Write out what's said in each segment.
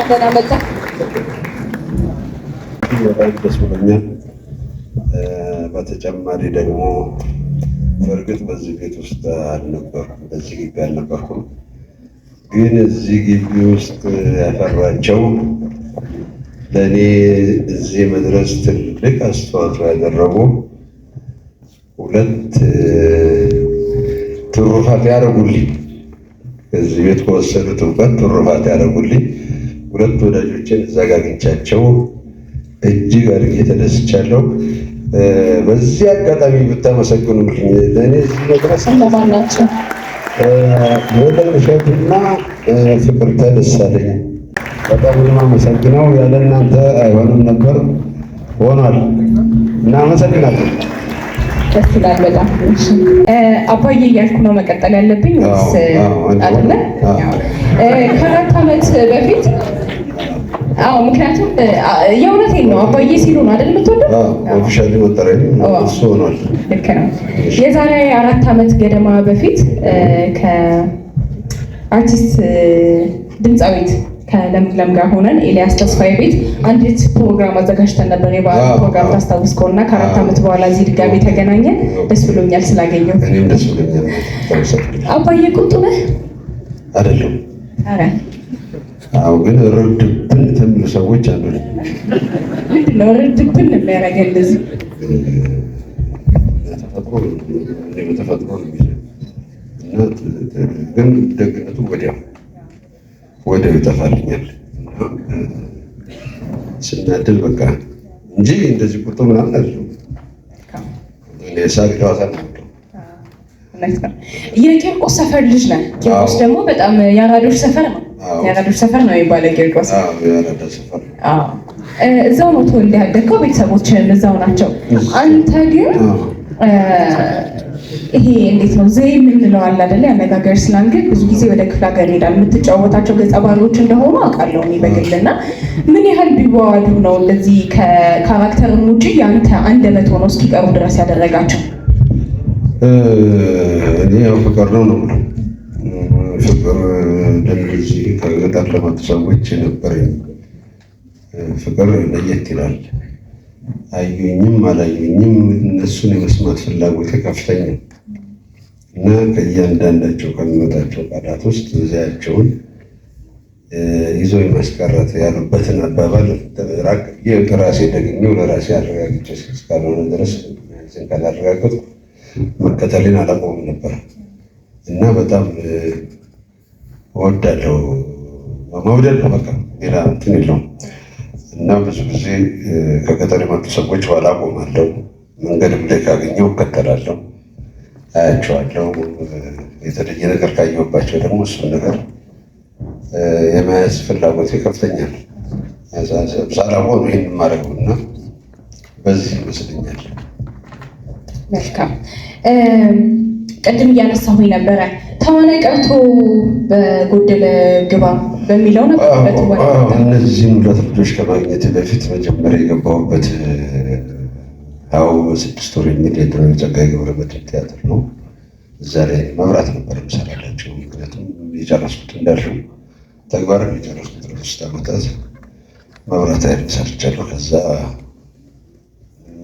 ደህና መጣ። በጣም ደስ ብሎኛል። በተጨማሪ ደግሞ በእርግጥ በዚህ ቤት ውስጥ አልነበርኩም፣ በዚህ ግቢ አልነበርኩም። ግን እዚህ ግቢ ውስጥ ያፈራቸው ለእኔ እዚህ መድረስ ትልቅ አስተዋጽኦ ያደረጉ ሁለት ትሩፋት ያደረጉልኝ ከዚህ ቤት ከወሰዱት እውቀት ትሩፋት ያደረጉልኝ ሁለት ወዳጆችን እዛ ጋር አግኝቻቸው እጅግ አድርጌ ተደስቻለሁ። በዚህ አጋጣሚ ብታመሰግኑልኝ ለእኔ እዚህ መድረስ እነማን ናቸው? ወለምሸትና ፍቅርተ ደሳለኝ በጣም የማመሰግነው። ያለ እናንተ አይሆንም ነበር፣ ሆኗል። እናመሰግናለን። ደስ ይላል በጣም። አባዬ እያልኩ ነው መቀጠል ያለብኝ ወይስ አይደለ? ከአራት ዓመት በፊት ምክንያቱም የእውነቴን ነው አባዬ ሲሉ ነው አይደል የምትወደው? ኦፊሻሊ መጠሪያ እሱ ሆኗል። ልክ ነው። የዛሬ 4 ዓመት ገደማ በፊት ከአርቲስት ድምፃዊት ከለምለም ጋር ሆነን ኤልያስ ተስፋዬ ቤት አንዲት ፕሮግራም አዘጋጅተን ነበር። የበዓል ፕሮግራም ታስታውስ ከሆነ ከ4 ዓመት በኋላ እዚህ ድጋሜ ተገናኘን። ደስ ብሎኛል ስላገኘው። እኔም ደስ ብሎኛል። አባዬ ቁጡ ነህ አይደለም? ኧረ አዎ፣ ግን ረድብን ተሚሉ ሰዎች አሉ። ምንድን ነው ረድብን የሚያደርገን? እንደዚህ በተፈጥሮ ነው እና ግን ደግነቱ ወዲያው ይጠፋልኛል ስናድል በቃ እንጂ እንደዚህ ቁጡ ምናምን አይደለም። እኔ ሳሪ ጨዋታ ነው። የቂርቆስ ሰፈር ልጅ ነህ። ቂርቆስ ደግሞ በጣም የአራዶች ሰፈር ነው። የአራዶች ሰፈር ነው የሚባለው ቂርቆስ። እዛው ነው ተወልደህ ያደግከው፣ ቤተሰቦችህም እዛው ናቸው። አንተ ግን ይሄ እንዴት ነው ዘይ የምንለው አለ አይደለ? ያነጋገር ስላንግ ብዙ ጊዜ ወደ ክፍለ ሀገር ሄዳል። የምትጫወታቸው ገጸ ባህሪዎች እንደሆኑ አውቃለሁ እኔ በግልና ምን ያህል ቢዋዋዱ ነው እንደዚህ ከካራክተርም ውጪ ያንተ አንደበት ሆነው እስኪቀሩ ድረስ ያደረጋቸው? እኔ ያው ፍቅር ነው ፍቅር እንደዚህ ከገጠር ለመጡ ሰዎች የነበረኝ ፍቅር ለየት ይላል። አዩኝም አላዩኝም እነሱን የመስማት ፍላጎት ከፍተኛ እና ከእያንዳንዳቸው ከሚመጣቸው ቃላት ውስጥ ጊዜያቸውን ይዞ የማስቀረት ያሉበትን አባባል ራሴ ደግሜው ለራሴ አረጋግጬ እስካልሆነ ድረስ ካላረጋገጥኩ መከተሌን አላቆምም ነበር እና በጣም እወዳለሁ። መውደድ ነው በቃ ሌላ እንትን የለውም። እና ብዙ ጊዜ ከገጠር የመጡ ሰዎች ኋላ ቆማለሁ። መንገድም ላይ ካገኘው እከተላለሁ፣ አያቸዋለሁ። የተለየ ነገር ካየሁባቸው ደግሞ እሱን ነገር የመያዝ ፍላጎቴ ከፍተኛ ነው። ሳላውቀው ነው ይህን የማደርገው እና በዚህ ይመስለኛል። መልካም። ቅድም እያነሳሁኝ ነበረ ተዋናይ ቀርቶ በጎደለ ግባ በሚለው ነበር። እነዚህን ሁለት ልጆች ከማግኘት በፊት መጀመሪያ የገባሁበት ያው 6 ወር የሚል የድሮው ጸጋዬ ገብረመድኅን ቲያትር ነው። እዛ ላይ መብራት ነበር የምሰራላቸው። ምክንያቱም የጨረስኩት እንዳልሽው ተግባርን የጨረስኩት 3 ዓመታት መብራት ኃይል ሰርቻለሁ። ከዛ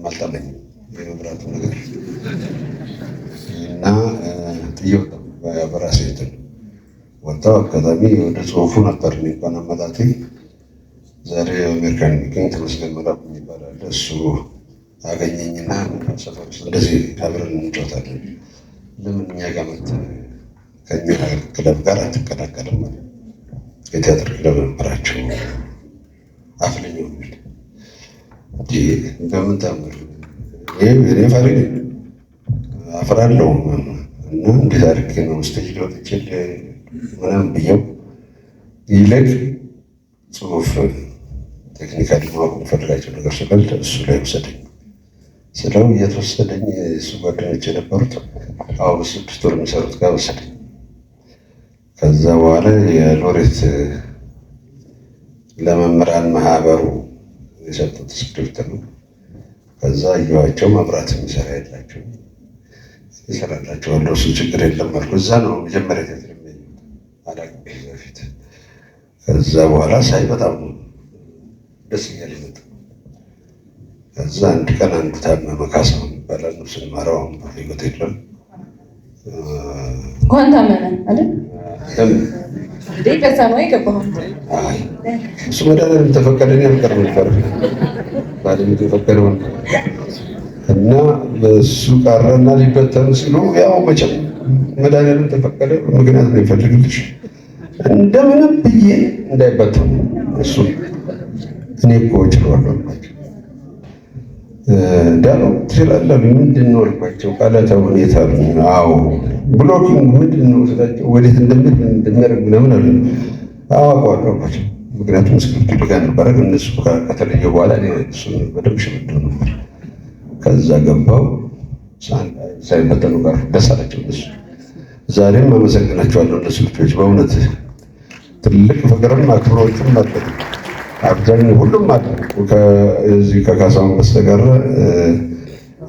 አልጣመኝም የመብራቱ ነገር እና ጥየው በራሴ እንትን ወጣው። አጋጣሚ ወደ ጽሁፉ ነበር እንኳን አመጣጤ። ዛሬ አሜሪካን የሚገኝ ተመስገን መላኩ ይባላል። እሱ አገኘኝና ሰፈር ውስጥ እንደዚህ አብረን እንጫወታለን፣ ለምን እኛ ጋር መጥተህ ከእኛ ክለብ ጋር አትቀላቀልም? የቲያትር ክለብ ነበራቸው አፍለኛው የሚል በምን ታምር እኔ ፈሪ አፍራለሁ እና እንዴት አድርጌ ነው ስቴጅ ሊወጥቼ ምናምን ብየው ይልቅ ጽሁፍ ቴክኒካሊ ማወቅ የምፈልጋቸው ነገር ስላለ እሱ ላይ ወሰደኝ ስለው እየተወሰደኝ እሱ ጓደኞች የነበሩት አሁን 6 ወር የሚሰሩት ጋር ወሰደኝ። ከዛ በኋላ የሎሬት ለመምህራን ማህበሩ የሰጡት ስክሪፕት ነው። ከዛ እየዋቸው መብራት የሚሰራ የላቸው ይሰራላቸዋለሁ፣ እሱ ችግር የለም አልኩ። እዛ ነው መጀመሪያ ቴትር አላውቅም በፊት ከዛ በኋላ ሳይ በጣም ደስ እያለኝ መጣ። ከዛ አንድ ቀን አንድ ታመመ ካሳሁን ይባላል ነው ስንማረው አሁን በህይወት የለም። እንኳን ታመመ አይደል? በዛ ነው የገባው። እሱ መድኃኒዓለም ተፈቀደኝ አልቀርም ነበር ባለቤት የፈቀደውን እና በሱ ቀረና ሊበተኑ ሲሉ ያው መቼም መድኃኒዓለም ተፈቀደ ምክንያት ነው ይፈልግልሽ እንደምንም ብዬ እንዳይበተኑ እሱ እኔ እኮ እችላለሁ ዳሩ ትችላለህ ምንድን ነው አልኳቸው። ቃላተ ሁኔታ አዎ ብሎኪንግ ምንድን ነው ስላቸው ወዴት እንደሚያደርግ ምናምን አለ። አዎ አውቀዋለሁ አልኳቸው። ምክንያቱም ስክሪፕቱ ጋር ነበረ እነሱ ከተለየ በኋላ እሱን በደንብ ሽምደው ነበር። ከዛ ገባው ሳይበተኑ ጋር ደስ አላቸው እነሱ። ዛሬም አመሰግናቸዋለሁ እነሱ ልጆች በእውነት ትልቅ ፍቅርም አክብሮትም አለ። አብዛኛው ሁሉም አለ ከዚህ ከካሳሁን በስተቀር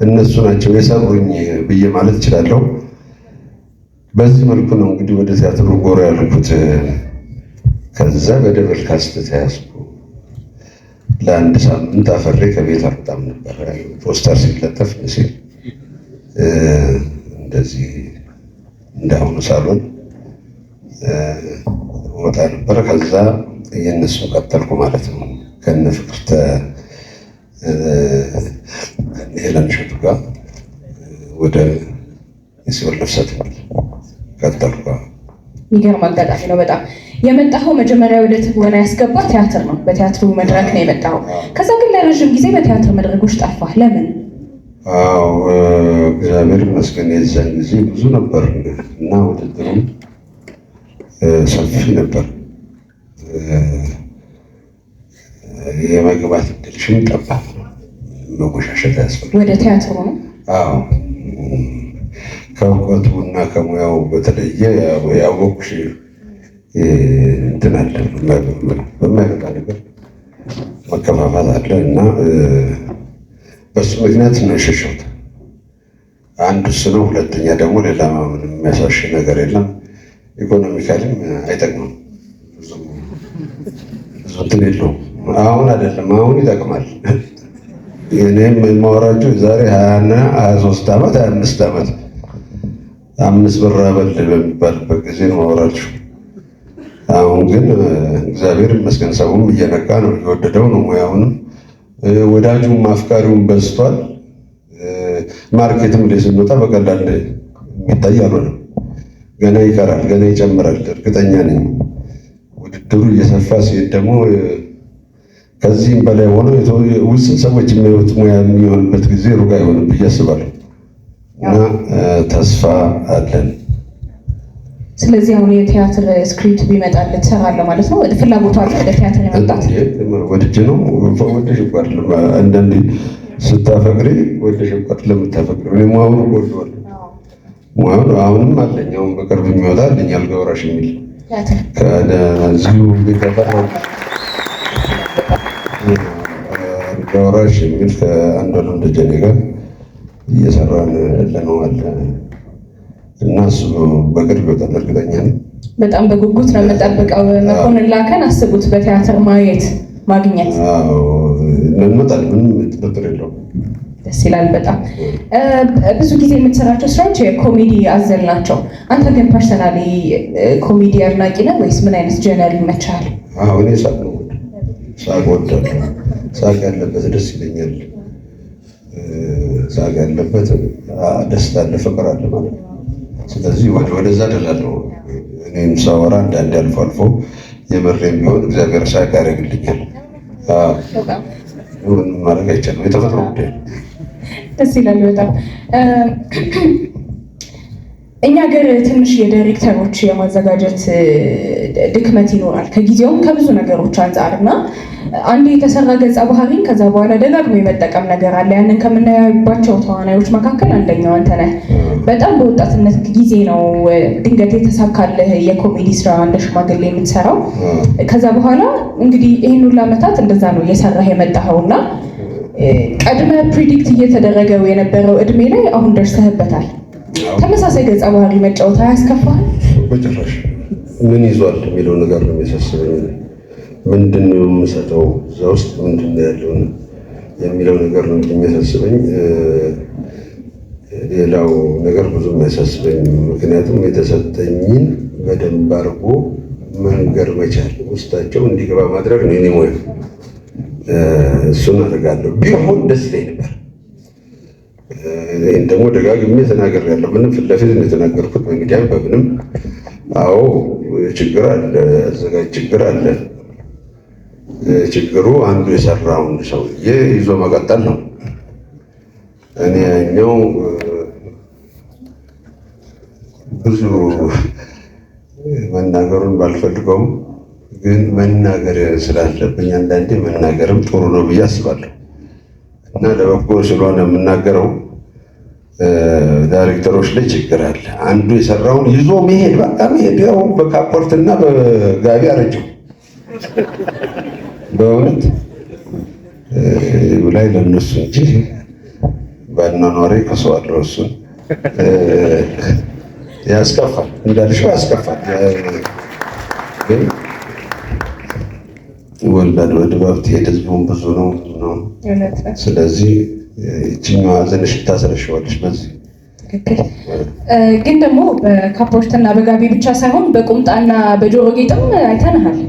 እነሱ ናቸው የሰሩኝ ብዬ ማለት እችላለሁ። በዚህ መልኩ ነው እንግዲህ ወደ ቲያትሩ ጎራ ያልኩት። ከዛ በደብል ካስት ተያዝኩ። ለአንድ ሳምንት አፈሬ ከቤት አልወጣም ነበር። ፖስተር ሲለጠፍ ሲል እንደዚህ እንዳሁኑ ሳሎን ወጣ ነበር። ከዛ የእነሱ ቀጠልኩ ማለት ነው። ከነ ፍቅርተ ሄለን እሸቱ ጋር ወደ የሲኦል ነፍሳት ቀጠልኩ። የሚገርም አጋጣሚ ነው በጣም። የመጣኸው መጀመሪያ ወደ ትወና ያስገባ ቲያትር ነው። በቲያትሩ መድረክ ነው የመጣኸው። ከዛ ግን ለረዥም ጊዜ በቲያትር መድረኮች ጠፋህ። ለምን? አዎ እግዚአብሔር ይመስገን የዛን ጊዜ ብዙ ነበር እና ውድድሩም ሰፊ ነበር። የመግባት እድልሽም ጠባብ ነው። መጎሻሸት ያስፈልጋል ወደ ቲያትሩ ነው። አዎ ከእውቀቱ እና ከሙያው በተለየ ያወቅሽ እንትን አለ በማይመጣ ነገር መከፋፋት አለ እና በሱ ምክንያት ነው የሸሸሁት። አንዱ እሱ ነው። ሁለተኛ ደግሞ ሌላ ምንም የሚያሳሽ ነገር የለም። ኢኮኖሚካሊም አይጠቅምም። ብዙ እንትን የለውም። አሁን አይደለም አሁን ይጠቅማል። እኔም የማወራቸው ዛሬ 23 ዓመት 25 ዓመት 5 ብር አበል በሚባልበት ጊዜ ነው ማወራቸው። አሁን ግን እግዚአብሔር ይመስገን ሰውም እየነቃ ነው፣ እየወደደው ነው ሙያውንም፣ ወዳጁም አፍቃሪውም በዝቷል። ማርኬትም ላይ ስንወጣ በቀላል የሚታይ አልሆነም። ገና ይቀራል፣ ገና ይጨምራል እርግጠኛ ነኝ። ውድድሩ እየሰፋ ሲሄድ ደግሞ ከዚህም በላይ ሆኖ ውስን ሰዎች የሚያዩት ሙያ የሚሆንበት ጊዜ ሩቅ አይሆንም ብዬ አስባለሁ እና ተስፋ አለን። ስለዚህ አሁን የቲያትር ስክሪፕት ቢመጣልህ ትሰራለህ ማለት ነው? ፍላጎቱ አለ ወደ ቲያትር የመጣት? ወድጄ ነው ወደሽ እኮ አይደለም። አንዳንዴ ስታፈቅሪ ወደሽ እኮ አይደለም የምታፈቅሪው። እኔ ሙያውን እወደዋለሁ። ሙያውን አሁንም አለኝ። አሁን በቅርብ የሚወጣ አለኝ አልጋ ወራሽ የሚል ከዚሁ ቤተፈራ አልጋ ወራሽ የሚል ከአንዷለም ደጀኔ ጋር እየሰራን ያለነው አለ እና እሱ በቅርብ ይወጣል እርግጠኛ ነኝ። በጣም በጉጉት ነው የምጠብቀው። መኮንን ላከን አስቡት በቲያትር ማግኘት እንመጣለን። ምንም ጥርጥር የለውም። ደስ ይላል በጣም። ብዙ ጊዜ የምትሰራቸው ስራዎች የኮሜዲ አዘል ናቸው። አንተ ግን ፐርሰናሊ ኮሜዲ አድናቂ ነህ ወይስ ምን አይነት ጀነር ይመችሃል? እኔ ሳቅ ነው ሳቅ ወዳለሁ። ሳቅ ያለበት ደስ ይለኛል። ሳቅ ያለበት ደስታ አለ፣ ፍቅር አለ ማለት ነው። ስለዚህ ወደዛ ደላለሁ። እኔም ሳወራ አንዳንዴ አልፎ አልፎ የምሬም ቢሆን እግዚአብሔር ሳቅ ያደርግልኛል። ምንም ማድረግ አይቻልም። የተፈጥሮ ጉዳይ ደስ ይላል በጣም። እኛ ሀገር ትንሽ የዳይሬክተሮች የማዘጋጀት ድክመት ይኖራል ከጊዜውም ከብዙ ነገሮች አንጻር እና አንድ የተሰራ ገጸ ባህሪን ከዛ በኋላ ደጋግሞ የመጠቀም ነገር አለ። ያንን ከምናያባቸው ተዋናዮች መካከል አንደኛው አንተ ነህ። በጣም በወጣትነት ጊዜ ነው ድንገት የተሳካልህ የኮሜዲ ስራ እንደ ሽማግሌ የምትሰራው። ከዛ በኋላ እንግዲህ ይህን ሁሉ ዓመታት እንደዛ ነው እየሰራህ የመጣኸው እና ቀድመ ፕሪዲክት እየተደረገው የነበረው እድሜ ላይ አሁን ደርሰህበታል። ተመሳሳይ ገጸ ባህሪ መጫወት አያስከፋህም? በጭራሽ። ምን ይዟል የሚለው ነገር ነው የሚያሳስበኝ። ምንድን ነው የምሰጠው እዛ ውስጥ ምንድን ነው ያለውን የሚለው ነገር ነው የሚያሳስበኝ። ሌላው ነገር ብዙም ያሳስበኝ፣ ምክንያቱም የተሰጠኝን በደንብ አድርጎ መንገር መቻል፣ ውስጣቸው እንዲገባ ማድረግ ነው የኔ ሙያ። እሱን አደርጋለሁ። ቢሆን ደስ ይለኝ ነበር። ይህን ደግሞ ደጋግሜ ተናግሬያለሁ። ምንም ፊት ለፊት የተናገርኩት በሚዲያም በምንም። አዎ ችግር አለ፣ አዘጋጅ ችግር አለ። ችግሩ አንዱ የሰራውን ሰውዬ ይዞ መቀጠል ነው። እኔ ያኛው ብዙ መናገሩን ባልፈልገውም ግን መናገር ስላለብኝ አንዳንዴ መናገርም ጥሩ ነው ብዬ አስባለሁ እና ለበጎ ስለሆነ የምናገረው ዳይሬክተሮች ላይ ችግር አለ። አንዱ የሰራውን ይዞ መሄድ በቃ መሄድ ያው በካፖርትና በጋቢ አረጀው በእውነት ላይ ለነሱ እንጂ ባናኗሪ ከሰዋለሁ። እሱን ያስከፋል፣ እንዳልሽው ያስከፋል። ግን ወልዳድ በድባብ ትሄድ ህዝቡን ብዙ ነው። ስለዚህ ይችኛዋ ዘንሽ ታስረሽዋለሽ በዚህ ግን ደግሞ በካፖርትና በጋቢ ብቻ ሳይሆን በቁምጣና በጆሮ ጌጥም አይተንሃል።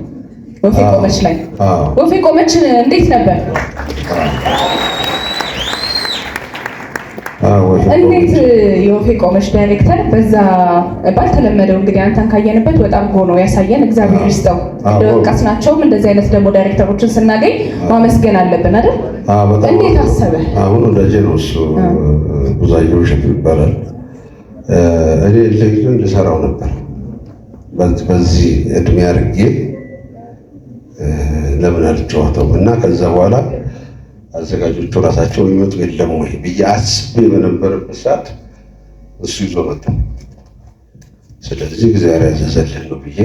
ወፌ ቆመች ላይ ወፌ ቆመች እንዴት ነበር? እንዴት የወፌ ቆመች ዳይሬክተር በዛ ባልተለመደው እንግዲህ አንተን ካየንበት በጣም ጎኖ ያሳየን እግዚአብሔር ይስጠው። እንደወቃስ ናቸውም እንደዚህ አይነት ደግሞ ዳይሬክተሮችን ስናገኝ ማመስገን አለብን አይደል? እንዴት አሰበ? አሁን ወዳጄ ነው እሱ ብዙአየሁ እሸቱ ይባላል። እኔ ልጅ ልሰራው ነበር በዚህ እድሜ አድርጌ ለምን አልጨዋተውም እና ከዛ በኋላ አዘጋጆቹ ራሳቸው ይመጡ የለም ወይ ብዬ አስቤ በነበረበት ሰዓት እሱ ይዞ መጣ። ስለዚህ እግዚአብሔር ያዘዘልን ነው ብዬ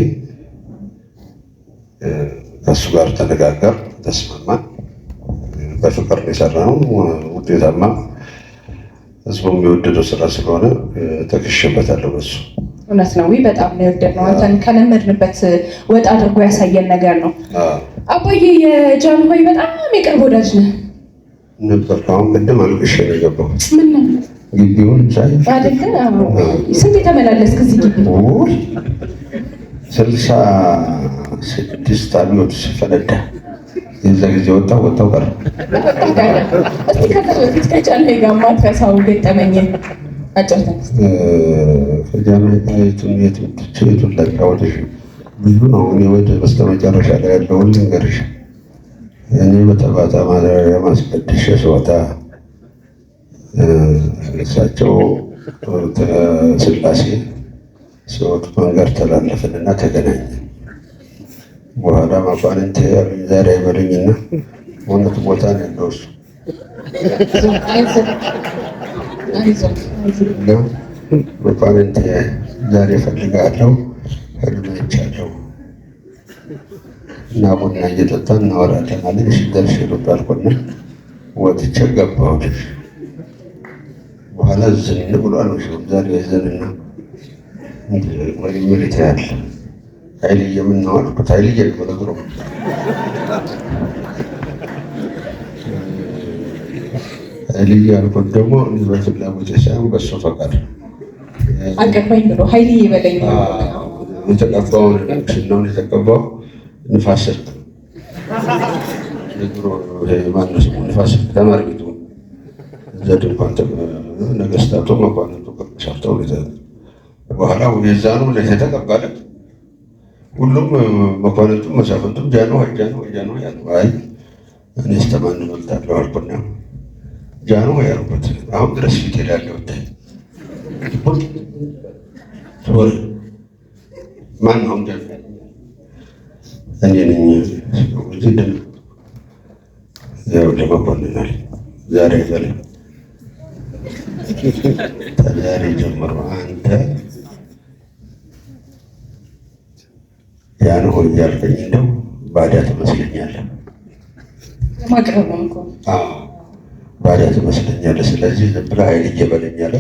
ከእሱ ጋር ተነጋገር፣ ተስማማን። በፍቅር ነው የሰራነው። ውጤታማ ህዝቡም የወደደው ስራ ስለሆነ ተክሼበታለሁ በሱ። እውነት ነው። በጣም ነው የወደድነው። አንተን ከለመድንበት ወጣ አድርጎ ያሳየን ነገር ነው። አባዬ የጃንሆይ በጣም የቅርብ ወዳጅ ነህ ነበር። አሁን ቅድም አልቅሼ ነው የገባሁት። ምን ነው ግቢውን ሳይ አይደል? ስንት የተመላለስክ እዚህ ግቢ? 66 አብዮት ሲፈነዳ የዛ ጊዜ ወጣው ቀረ። እስቲ ከዛ በፊት ከጃንሆይ ጋር ማትረሳው ገጠመኝ አጫውተን። ከጃንሆይ ጋር የቱን ላጫውትሽ? ብዙ ነው። እኔ ወደ በስተመጨረሻ ላይ ያለውን ልንገርሽ። እኔ በጠባታ ማደሪያ ማስቀደሻ ስወጣ እሳቸው ስላሴ ሲወጡ መንገድ ተላለፍንና ተገናኘን። በኋላ መኳንንት ዛሬ አይበሉኝና እውነት ቦታ ነው ያለው እሱ መኳንንት ዛሬ እፈልጋለሁ ህልም አይቻለሁ እና ቡና እየጠጣን እናወራለን አለኝ። እሺ ደርሼ ልውጣ አልኩና ወጥቼ ገባሁልሽ። በኋላ ዝን ብሏል። ዛሬ ዘንና ወይ ምልት ያለ ኃይልዬ የምናው አልኩት። ኃይልዬ በለግሮ ኃይልዬ አልኩት። ደግሞ በፍላጎት ሳይሆን በሱ ፈቃድ አገባኝ ብሎ ኃይልዬ በለኝ። የተቀባውን ሽናውን የተቀባው ንፋስ ስልክ ማነው ስሙ? ንፋስ ስልክ ተማሪ ቤቱ እዛ ድንኳን ነገስታቱ መኳንንቱ ሰርተው በኋላ የዛኑ የተቀባለ ሁሉም መኳንንቱም መሳፍንቱም ጃንሆይ ያሉ አይ እኔ ስተማን እበልጣለሁ አልኩና ጃንሆይ ያልኩት አሁን ድረስ ፊት ሄዳለሁ ሶሪ ማን ነው እኔ ነኝ እዚህ ድል ያው ለመኮንናል ዛሬ ዘለ ዛሬ ጀምሮ አንተ ጃንሆይ እያልከኝ እንደው ባዳ ትመስለኛለህ። ማቅረብ ነው እኮ ባዳ ትመስለኛለህ። ስለዚህ ዝም ብለህ ኃይልዬ በለኝ አለ።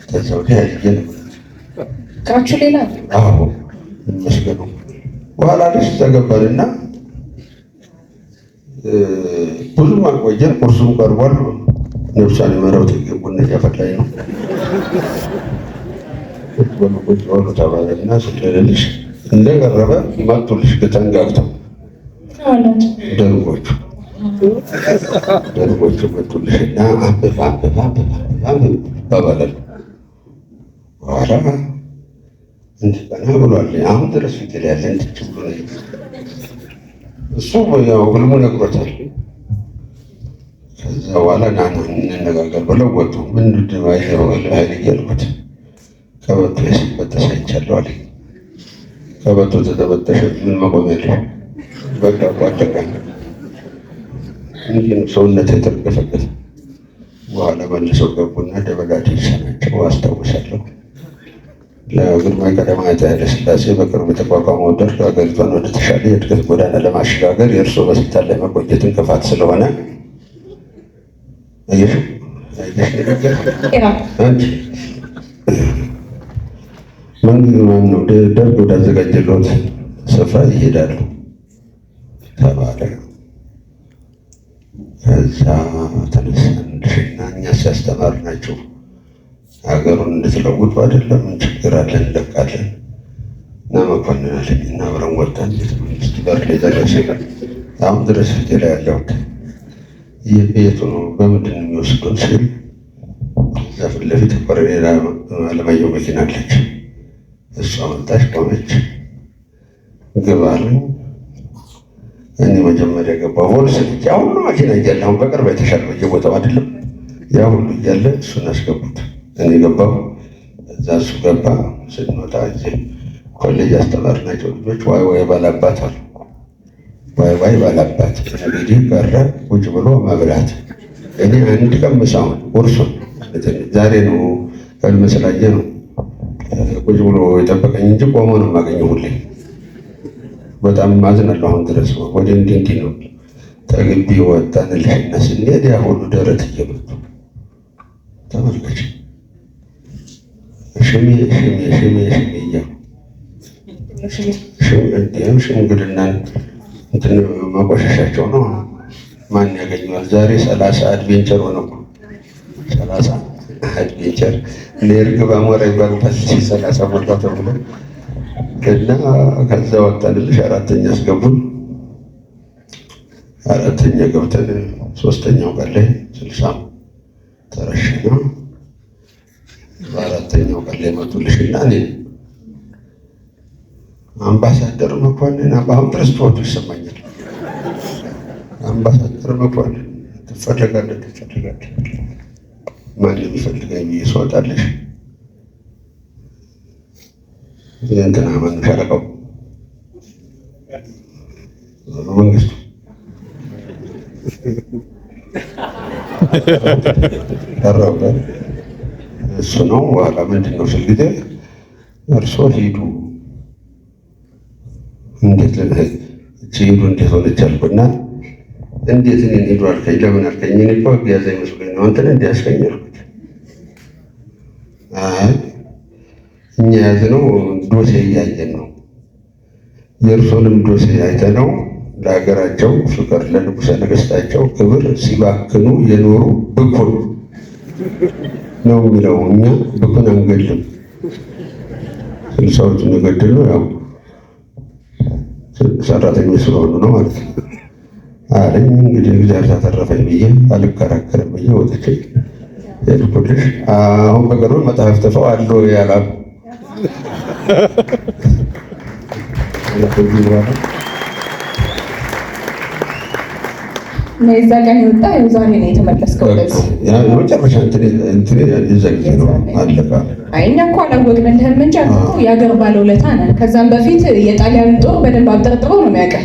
ከዛ ወዲህ ኃይልዬ ነው ቃችሁ ሌላ ይመስገኑ። በኋላ ልጅ ተገባልና ብዙም አልቆየም። ቁርሱም ቀርቧል። ነፍሷን የመረው ቡና እያፈላኝ ነው። ቁጭ በሉ ተባለና ስለሌልሽ እንደቀረበ መጡልሽ ተንጋግተው ደርጎቹ መጡልሽና አንብብ ተባለ። በኋላ እንዲህ ቀና ብሏል። አሁን ድረስ ፊት ላይ ያለ እንድች ብሎ ነው። እሱ ያው ህልሙ ነግሮታል። ከዛ በኋላ ና እንነጋገር ብለው ወጡ። ምንድን ነው ኃይል እያልኩት ቀበቶ ሲበጠስ አይቻለሁ አለኝ። ቀበቶ ተበጠሸ፣ ምን መቆም ያለ በቃ ቋደቃ እንዲህ ነው ሰውነት የተርገፈገፈ። በኋላ መልሰው ገቡና ደበላቸው ይሰናቸው አስታውሳለሁ። ለግርማዊ ቀዳማዊ ኃይለ ሥላሴ በቅርቡ የተቋቋመው ደርግ ሀገሪቷን ወደ ተሻለ የእድገት ጎዳና ለማሸጋገር የእርስዎ በስልጣን ላይ መቆየት እንቅፋት ስለሆነ ደርግ ወዳዘጋጀለት ስፍራ ይሄዳሉ ተባለ። ከዛ ተነሳንሽና እኛ ሲያስተማርናቸው ሀገሩን እንድትለውጡ አይደለም፣ ምን ችግር አለ እንለቃለን እና መኮንን አለኝ እና አብረን ወጣን። ቤተመንግስት በር ላይ ደረሰ። አሁን ድረስ ፊቴ ላይ ያለሁት ይህ ቤቱ ነው። በምንድን ነው የሚወስዱን ሲል እዛ ፊት ለፊት ኮሎኔል አለማየሁ መኪና አለች። እሷ መጣች፣ ቆመች። ግባ አሉኝ። እኔ መጀመሪያ ገባሁ። ቮልስ ልጅ ያ ሁሉ መኪና እያለ አሁን በቅርብ የተሻለ በየቦታው አይደለም ያ ሁሉ እያለ እሱን አስገቡት። እኔ ገባሁ። እዛ እሱ ገባ። ስንወጣ እዚህ ኮሌጅ አስተማርናቸው ልጆች ዋይ ዋይ ባላባት አሉ። ዋይ ዋይ ባላባት እንግዲህ ቀረ ቁጭ ብሎ መብላት። እኔ አንድ ቀምሳውን ቁርሱን ዛሬ ነው ህልም ስላየ ነው ቁጭ ብሎ የጠበቀኝ እንጂ ቆሞ ነው የማገኘው ሁሌ። በጣም ማዝናለሁ አሁን ድረስ። ወደ እንዲህ ነው ተግቢ ወጣን ልሽና ስንሄድ ያ ሁሉ ደረት እየመጡ ተመልከች። ሽሜ እያሉ ሽምግልናን እንትን መቆሸሻቸው ነው። ማን ያገኘዋል? ዛሬ 30 አድቬንቸር ሆነ እኮ 30 አድቬንቸር ለእርግብ አሞራ ይባሉታል። 30 ሞላ ተብሎ እና ከዛ ወጣንልሽ። አራተኛ አስገቡን። አራተኛ ገብተን ሶስተኛው ቀን ላይ 60 ተረሽና በአራተኛው ቀን ላይ መጡልሽና እኔ አምባሳደር መኮንን አሁን ድረስ ፎቶ ይሰማኛል። አምባሳደር መኮንን ትፈልጋለህ? ማን የሚፈልገኝ ብዬ ስወጣልሽ እንትና ማን ሻለቃው መንግስቱ ቀረው እሱ ነው። በኋላ ምንድን ነው ስል ጊዜ እርሶ ሂዱ እንዴት እንዴት ሆነች አልኩና እንዴት እኔን ሂዱ አልከኝ? ለምን አልከኝ? እኔ እኮ ያዘ ይመስለኝ ነው አንተን እንዲህ ያስከኝ አልኩት። አይ እኛ ያዝነው ዶሴ እያየን ነው። የእርሶንም ዶሴ አይተነው ለሀገራቸው ፍቅር ለንጉሠ ነገሥታቸው ክብር ሲባክኑ የኖሩ ብኩን ነው የሚለው። እኛ ብኩን አንገልም። ስልሳዎቹን የገደሉ ያው ሰራተኞች ስለሆኑ ነው ማለት ነው አለኝ። እንግዲህ እግዚአብሔር ታተረፈኝ ብዬ አልከራከርም ብዬ ወጥቼ ሄድኩልሽ። አሁን በቅርቡ መጽሐፍ ጽፈው አሉ ያላሉ የዛ ቀን የወጣ ያው ዛሬ ነው የተመለስከው። የመጨረሻ እንትን የዛ ጊዜ ነው አለቃ። አይ እኛ እኮ አላወቅንልህም እንጂ አንተ እኮ የአገር ባለውለታ ነህ። ከዛም በፊት የጣሊያን ጦር በደንብ አብጠርጥረው ነው የሚያውቀው።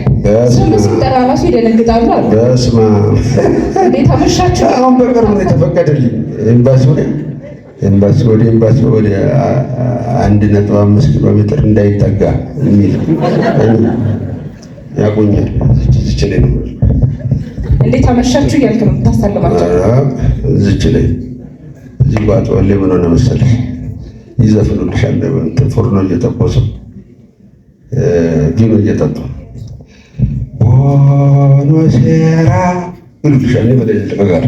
ስም ሲጠራ ራሱ ይደነግጣሉ አሉ። በስመ አብ እንዴት አመሻችሁ። አሁን በቅርቡ ነው የተፈቀደልኝ ኤምባሲው ወደ 1.5 ኪሎ ሜትር እንዳይጠጋ የሚል ያቆኛል። እዚች ላይ ነው እንዴት አመሻችሁ እያልክ ነው የምታሳልማቸው። እዚች ላይ እዚህ ባጠዋል ምን ሆነ መሰለሽ ይዘፍኑልሻል። ፉርኖ እየጠቆሱ ዲኖ እየጠጡ ቦኖሴራ ይሉልሻል። በደንብ ተጋር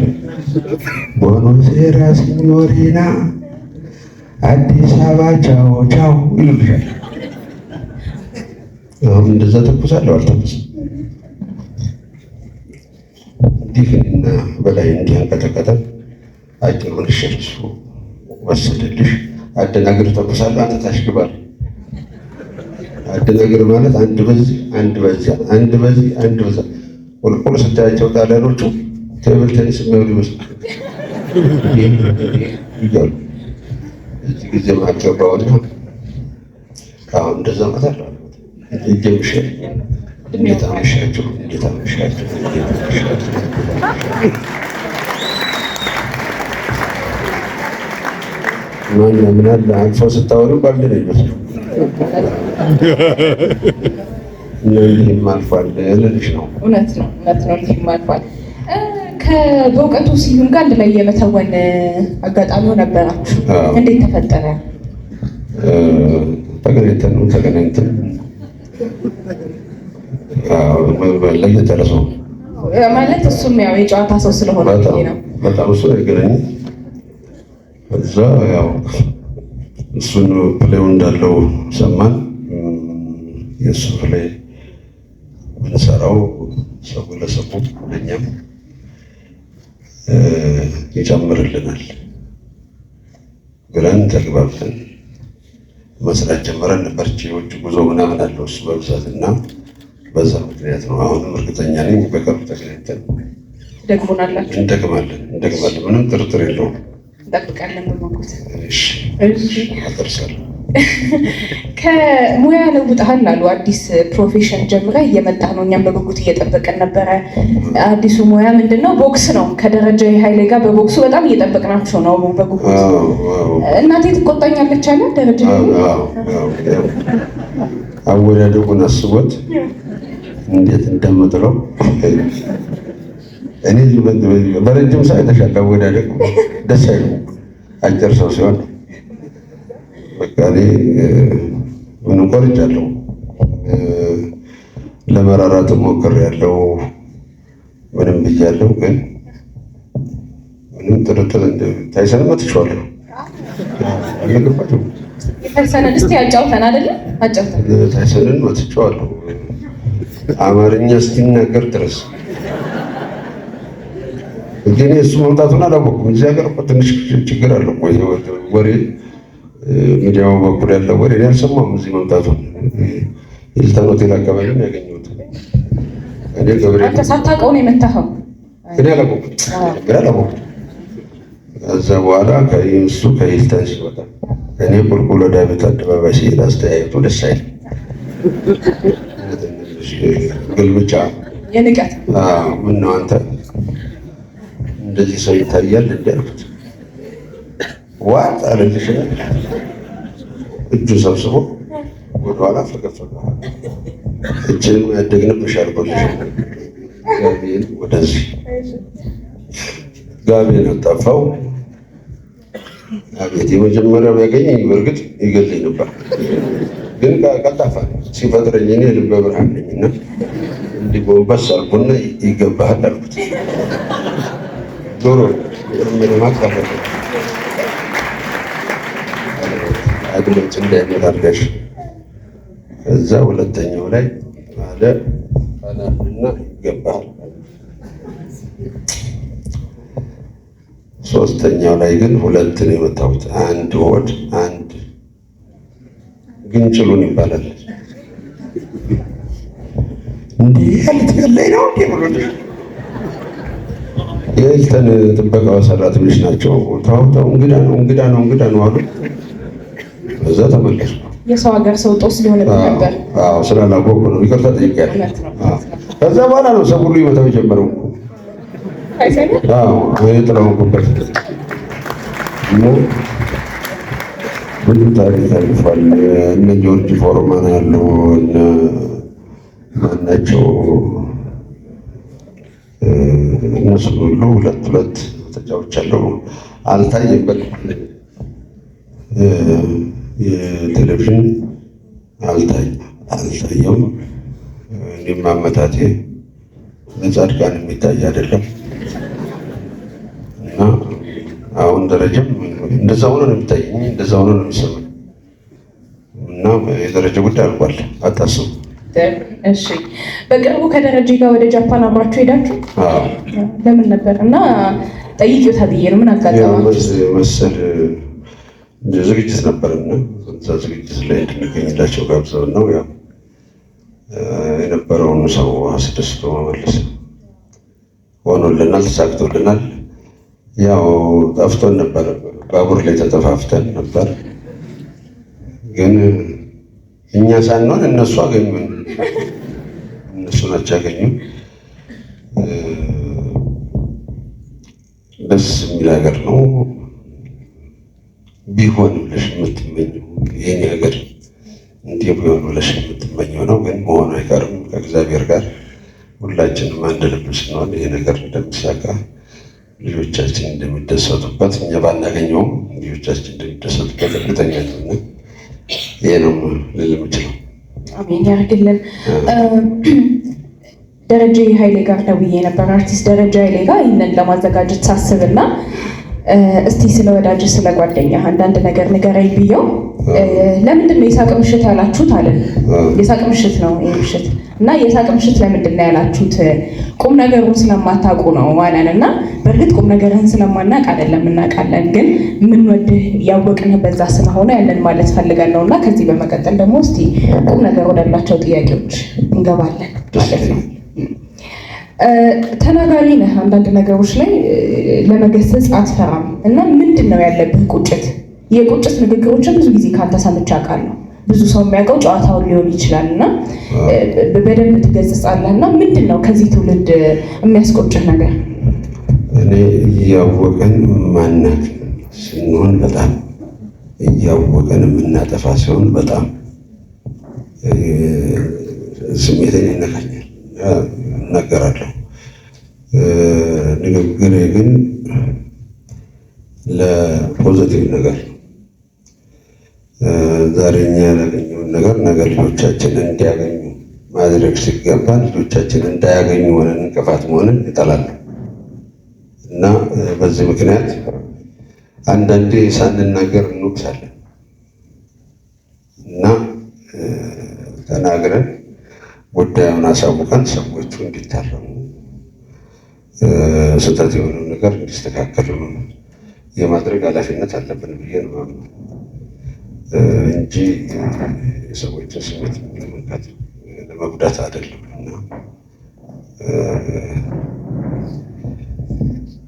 ቦኖሴራ ሲኞሪና አዲስ አበባ ቻው ቻው ይሉልሻል። አሁን እንደዛ ተኩሳለሁ አልተኩስም። እንዲህ እና በላይ እንዲህ አንቀጠቀጠ። አጭሩን እሱ ወሰደልሽ። አደናግር ተኩሳለሁ፣ አንተ ታሽግባል። አደናግር ማለት አንድ በዚህ አንድ በዚያ አንድ በዚህ አንድ በዛ ቁልቁል ስታያቸው ጣሊያኖቹ ቴብል ቴኒስ የሚሆኑ ይመስላል እያሉ እዚህ ጊዜ ማገባውና አሁን እንደዛ ማለት አለ እጀምሽ እንዴት አመሻችሁ እንዴት አመሻችሁ እንዴት አመሻችሁ ማን ምን አለ አልፎ ስታወሩ ባልደ ነው ይመስላል እንዲህም አልፏል ልልሽ ነው። እውነት ነው እንዲህም አልፏል። በእውቀቱ ስዩም ጋር አንድ ላይ የመተወን አጋጣሚው ነበራችሁ። እንዴት ተፈጠረ? ተገናኝተን ለየት ያለ ሰው ማለት እሱም ያው የጨዋታ ሰው ስለሆነ ነው። በጣም እሱ አይገናኝም። እዛ ያው እሱን ፕሌው እንዳለው ሰማን። የእሱ ፕሌይ ብንሰራው ሰው ለሰው ለእኛም ይጨምርልናል ብለን ተግባብተን መስራት ጀመረን። ነበር የውጭ ጉዞ ምናምን አለው እሱ በብዛት እና በዛ ምክንያት ነው። አሁንም እርግጠኛ ነኝ በቅርብ ተገናኝተን እንደግማለን። ምንም ጥርጥር የለውም። እንጠብቃለን በማለት እሺ አደርሳለሁ። ከሙያ ለውጠሃል አሉ። አዲስ ፕሮፌሽን ጀምረህ እየመጣህ ነው። እኛም በጉጉት እየጠበቀን ነበረ። አዲሱ ሙያ ምንድን ነው? ቦክስ ነው። ከደረጀ ኃይሌ ጋር በቦክሱ በጣም እየጠበቅናቸው ነው በጉጉት። እናቴ ትቆጣኛለች አለ ደረጀ። አወዳደቁን አስቦት እንዴት እንደምጥለው እኔ በረጅም ሰዓት የተሻለ አወዳደቁ ደስ አይልም። አጭር ሰው ሲሆን በቃ እኔ ምንም ቆርጫለሁ። ለመራራት ሞክሬያለሁ። ምንም ብያለሁ፣ ግን ምንም ጥርጥር ታይሰን መጥቼዋለሁ። አልገባችሁም? ታይሰንን እስቲ አጫውተን አይደለ? አጫውተን ታይሰንን መጥቼዋለሁ አማርኛ እስኪናገር ድረስ። ግን እሱ መምጣቱን አላወኩም። እዚህ ሀገር እኮ ትንሽ ችግር አለው። ወሬ ሚዲያው በኩል ያለው ወሬ እኔ አልሰማሁም። እዚህ መምጣቱን ሂልተን ሆቴል አካባቢ ነው ያገኘሁት። እኔ ገብርኤል አንተ ሳታውቀው ነው የመታኸው? እኔ አላወኩም። ከዛ በኋላ እሱ ከሂልተን ሲወጣ እኔ ቁልቁል ወደ ቤት አደባባይ ሲሄድ አስተያየቱ ደስ አይልም። ግልምጫ የንቀት ምነው አንተ እንደዚህ ሰው ይታያል እንዳልኩት ዋጥ አለልሽ። እጁ ሰብስቦ ወደኋላ ፈገፈገ። እችንም ያደግንብሽ አልኩልሽ። ጋቤን ወደዚህ ጋቤን አጣፋው። አቤት የመጀመሪያው ያገኘኝ በእርግጥ ይገለኝ ነበር፣ ግን ቀልጣፋ ሲፈጥረኝ እኔ ልበ ብርሃን ነኝና እንዲህ ጎንበስ አልኩና ይገባሃል አልኩት። ዶሮ ምንማት ካፈለ አግሎች እንዳይመጣ አድርገሽ። ከዛ ሁለተኛው ላይ አለ አላልና ይገባሃል። ሶስተኛው ላይ ግን ሁለት ነው የመታሁት። አንድ ሆድ አንድ ግንጭሉን ይባላል። እንዲህ ልትገለኝ ነው እንዲህ ብሎ የሂልተን ጥበቃ ሰራተኞች ናቸው። ተው እንግዳ ነው አሉ። እዛ ተመለስኩ። የሰው ሀገር ሰው ጦስ ሊሆንብህ ነበር። አዎ ስላላወቅሁ ነው። ይቅርታ ጠይቄያለሁ። ከዛ በኋላ ነው ሰው ሁሉ ይመታው የጀመረው። አዎ ወይ ጥለውበት እና ብዙ ታሪክ አልፏል። እነ ጆርጅ ፎርማን አሉ፣ እነ ማናቸው እነሱ ሁሉ ሁለት ተጫውቻለሁ። አልታየም። የቴሌቪዥን አልታየም። እኔም አመታቴ ጻድቃን የሚታይ አይደለም እና አሁን ደረጃም እንደዛ ሆኖ ነው የሚታየኝ፣ እንደዛ ሆኖ ነው የሚሰማኝ እና የደረጃ ጉዳይ አልቋል፣ አታስቡ። እሺ፣ በቅርቡ ከደረጀ ጋር ወደ ጃፓን አብራችሁ ሄዳችሁ? ለምን ነበር? እና ጠይቂው ተብዬ ነው። ምን አጋጠማችሁ? መሰል ዝግጅት ነበርና እዛ ዝግጅት ላይ እንድንገኝላቸው ጋብዘው ነው ያው የነበረውን ሰው አስደስቶ መመለስ ሆኖልናል፣ ተሳክቶልናል። ያው ጠፍቶን ነበር፣ ባቡር ላይ ተጠፋፍተን ነበር። ግን እኛ ሳንሆን እነሱ አገኙን፣ እነሱ ናቸው ያገኙን። ደስ የሚል ሀገር ነው። ቢሆን ብለሽ የምትመኘው ይህን ሀገር እንዲህ ቢሆን ብለሽ የምትመኘው ነው። ግን መሆኑ አይቀርም። ከእግዚአብሔር ጋር ሁላችንም አንድ ልብ ስንሆን ይሄ ነገር እንደሚሳካ፣ ልጆቻችን እንደሚደሰቱበት፣ እኛ ባናገኘውም ልጆቻችን እንደሚደሰቱበት እርግጠኛ ነን። ይሄ ነው ልል የምችለው። አሜን ያርግልን። ደረጀ ኃይሌ ጋር ደውዬ ነበር፣ አርቲስት ደረጀ ኃይሌ ጋር ይህንን ለማዘጋጀት ሳስብና እስቲ ስለ ወዳጅ ስለ ጓደኛ አንዳንድ ነገር ንገረኝ ብየው፣ ለምንድን ነው የሳቅ ምሽት ያላችሁት አለን። የሳቅ ምሽት ነው ይህ ምሽት እና የሳቅ ምሽት ለምንድን ነው ያላችሁት? ቁም ነገሩን ስለማታውቁ ነው ማለት እና በእርግጥ ቁም ነገርህን ስለማናውቅ አይደለም፣ እናውቃለን። ግን የምንወድህ ያወቅንህ በዛ ስለሆነ ያለን ማለት ፈልገን ነው። እና ከዚህ በመቀጠል ደግሞ እስቲ ቁም ነገር ወዳላቸው ጥያቄዎች እንገባለን ማለት ነው። ተናጋሪ ነህ፣ አንዳንድ ነገሮች ላይ ለመገሰጽ አትፈራም እና ምንድን ነው ያለብህ ቁጭት? የቁጭት ንግግሮችን ብዙ ጊዜ ካንተ ሰምቼ አውቃለሁ። ብዙ ሰው የሚያውቀው ጨዋታውን ሊሆን ይችላል እና በደንብ ትገጽጻለህ እና ምንድን ነው ከዚህ ትውልድ የሚያስቆጭህ ነገር? እኔ እያወቀን ማናት ስንሆን በጣም እያወቀን የምናጠፋ ሲሆን በጣም ስሜትን ይነካኛል፣ እናገራለሁ። ንግግሬ ግን ለፖዘቲቭ ነገር ነው። ዛሬ እኛ ያላገኘውን ነገር ነገ ልጆቻችን እንዲያገኙ ማድረግ ሲገባ ልጆቻችን እንዳያገኙ ሆነን እንቅፋት መሆንን ይጠላሉ እና በዚህ ምክንያት አንዳንዴ ሳንናገር እንወቅሳለን እና ተናግረን ጉዳዩን አሳውቀን ሰዎቹ እንዲታረሙ ስህተት የሆነው ነገር እንዲስተካከሉ የማድረግ ኃላፊነት አለብን ብዬ ነው የማምነው እንጂ የሰዎችን ስሜት ለመንካት ለመጉዳት አይደለም። እና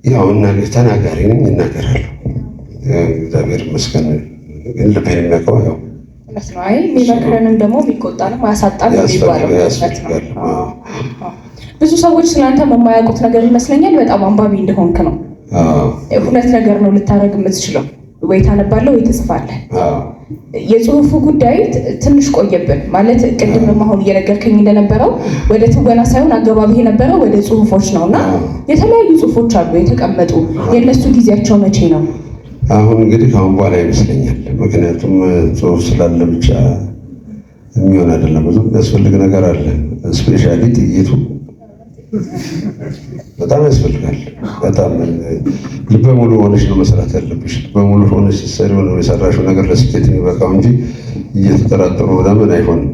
ያው ተናጋሪ ነኝ፣ እናገራለሁ። እግዚአብሔር ይመስገን። ግን ልቤን የሚያውቀው ያው አይ የሚመክረንም ደግሞ ቢቆጣንም አያሳጣም የሚባለው ነው። ብዙ ሰዎች ስለአንተ የማያውቁት ነገር ይመስለኛል በጣም አንባቢ እንደሆንክ ነው። ሁለት ነገር ነው ልታደርግ የምትችለው፣ ወይ ታነባለህ ወይ ትጽፋለህ። የጽሁፉ ጉዳይ ትንሽ ቆየብን ማለት ቅድም አሁን እየነገርከኝ እንደነበረው ወደ ትወና ሳይሆን አገባብህ የነበረው ወደ ጽሁፎች ነው እና የተለያዩ ጽሁፎች አሉ የተቀመጡ። የእነሱ ጊዜያቸው መቼ ነው? አሁን እንግዲህ ከአሁን በኋላ ይመስለኛል። ምክንያቱም ጽሁፍ ስላለ ብቻ የሚሆን አይደለም። ብዙ የሚያስፈልግ ነገር አለ። ስፔሻሊ ጥይቱ በጣም ያስፈልጋል። በጣም ልበ ሙሉ ሆነሽ ነው መስራት ያለብሽ። ልበ ሙሉ ሆነሽ ስትሰሪ ነው የሰራሽው ነገር ለስኬት የሚበቃው እንጂ እየተጠራጠሩ ለምን አይሆንም።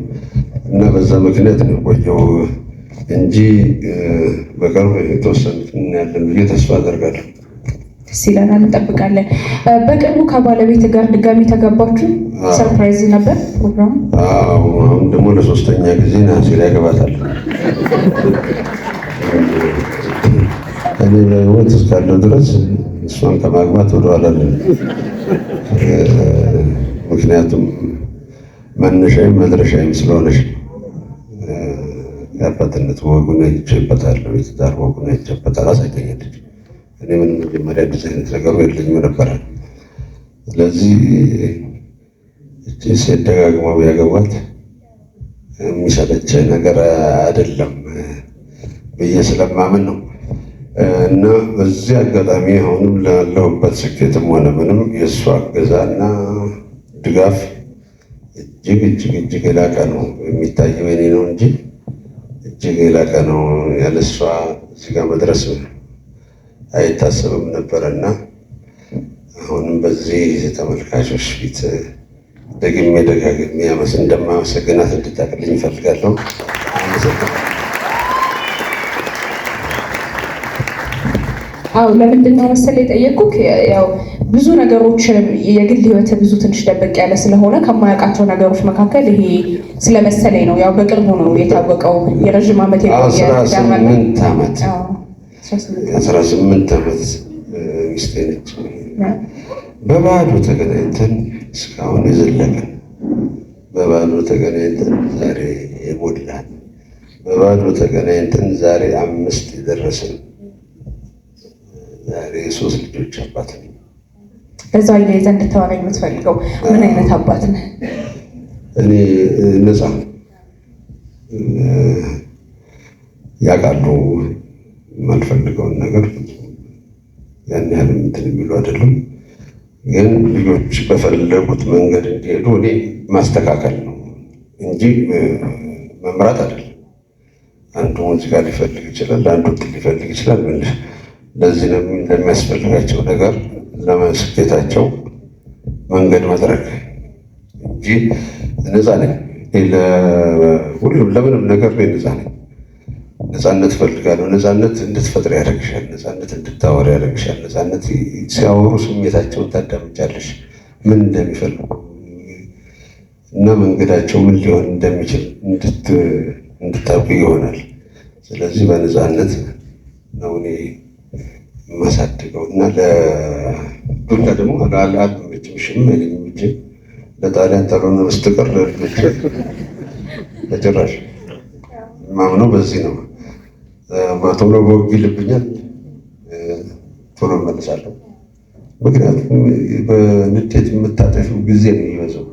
እና በዛ ምክንያት ነው የቆየው እንጂ በቅርብ የተወሰኑት እናያለን ብዬ ተስፋ አደርጋለሁ። ደስ ይለናል፣ እንጠብቃለን። በቅርቡ ከባለቤት ጋር ድጋሚ ተጋባችሁ? ሰርፕራይዝ ነበር ፕሮግራሙ? አሁን ደግሞ ለሶስተኛ ጊዜ ነሐሴ ላይ ያገባታለሁ። እኔ በህይወት እስካለሁ ድረስ እሷን ከማግባት ወደኋላ አልልም። ምክንያቱም መነሻዬም መድረሻዬም ስለሆነች የአባትነት ወጉን አይቼበታለሁ፣ የትዳር ወጉን አይቼበታለሁ። አሳይተኛለች። እኔ ምንም መጀመሪያ እንደዚህ አይነት ነገሩ የለኝም ነበረ። ስለዚህ እቺ ሴት ደጋግመው ቢያገቧት የሚሰለች ነገር አይደለም ብዬ ስለማምን ነው። እና በዚህ አጋጣሚ አሁንም ላለሁበት ስኬትም ሆነ ምንም የእሷ እገዛና ድጋፍ እጅግ እጅግ እጅግ የላቀ ነው። የሚታየው የኔ ነው እንጂ እጅግ የላቀ ነው። ያለሷ እዚህ ጋር መድረስ አይታሰብም ነበረና አሁንም በዚህ ተመልካቾች ፊት ደግሜ ደጋግሜ እንደማመሰግናት እንድታውቅልኝ እፈልጋለሁ። አዎ ለምንድን ነው መሰለኝ የጠየኩህ? ያው ብዙ ነገሮች የግል ህይወት ብዙ ትንሽ ደበቅ ያለ ስለሆነ ከማያውቃቸው ነገሮች መካከል ይሄ ስለመሰለኝ ነው። ያው በቅርቡ ነው የታወቀው የረዥም ዓመት የቆየ 18 ዓመት ሚስቴ ነች። በባዶ ተገናኝተን እስካሁን የዘለቅን፣ በባዶ ተገናኝተን ዛሬ የሞላን፣ በባዶ ተገናኝተን ዛሬ 5 የደረስን፣ ዛሬ 3 ልጆች አባት ነኝ። በዛ ይዘ እንድታወራኝ የምትፈልገው ምን አይነት አባት ነህ? እኔ ነፃ ያውቃሉ የማልፈልገውን ነገር ያን ያህል እንትን የሚሉ አይደሉም። ግን ልጆች በፈለጉት መንገድ እንዲሄዱ እኔ ማስተካከል ነው እንጂ መምራት አይደለም። አንዱ ሙዚቃ ሊፈልግ ይችላል፣ አንዱ እንትን ሊፈልግ ይችላል። ለዚህ ነው ለሚያስፈልጋቸው ነገር ለስኬታቸው መንገድ መድረክ እንጂ ነፃ ነኝ። ሁሉም ለምንም ነገር ነፃ ነኝ። ነፃነት እፈልጋለሁ። ነፃነት እንድትፈጥር ያደርግሻል። ነፃነት እንድታወር ያደርግሻል። ነፃነት ሲያወሩ ስሜታቸውን ታዳምጫለሽ፣ ምን እንደሚፈልጉ እና መንገዳቸው ምን ሊሆን እንደሚችል እንድታውቁ ይሆናል። ስለዚህ በነፃነት ነው እኔ የማሳድገው እና ለዱላ ደግሞ አልመችም እንጂ ለጣሊያን ጠሎነ በስተቀር ለልጆች በጭራሽ ማምነው በዚህ ነው። በቶሎ በወግ ይልብኛል፣ ቶሎ እመልሳለሁ። ምክንያቱም በንዴት የምታጠፊው ጊዜ ነው የሚበዛው።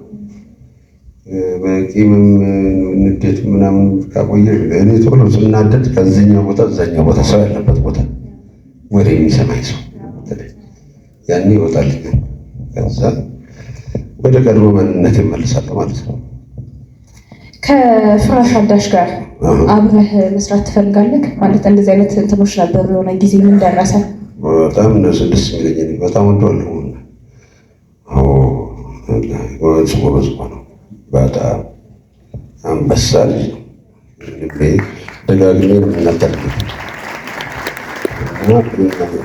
በቂምም ንዴት ምናምን ካቆየ እኔ ቶሎ ስናደድ ከዚህኛው ቦታ እዛኛው ቦታ ሰው ያለበት ቦታ ወደ የሚሰማኝ ሰው ያኔ ይወጣልኛል። ከዛ ወደ ቀድሞ ማንነት ይመልሳለሁ ማለት ነው። ከፍራሽ አዳሽ ጋር አብረህ መስራት ትፈልጋለህ? ማለት እንደዚህ አይነት እንትኖች ነበር የሆነ ጊዜ ምን ደረሰ? በጣም ደስ የሚለኝ በጣም ወደዋለሁ። ጎበዝ ነው። በጣም አንበሳ ልጅ ነው። ደጋግሜ ነው የምናገረው እና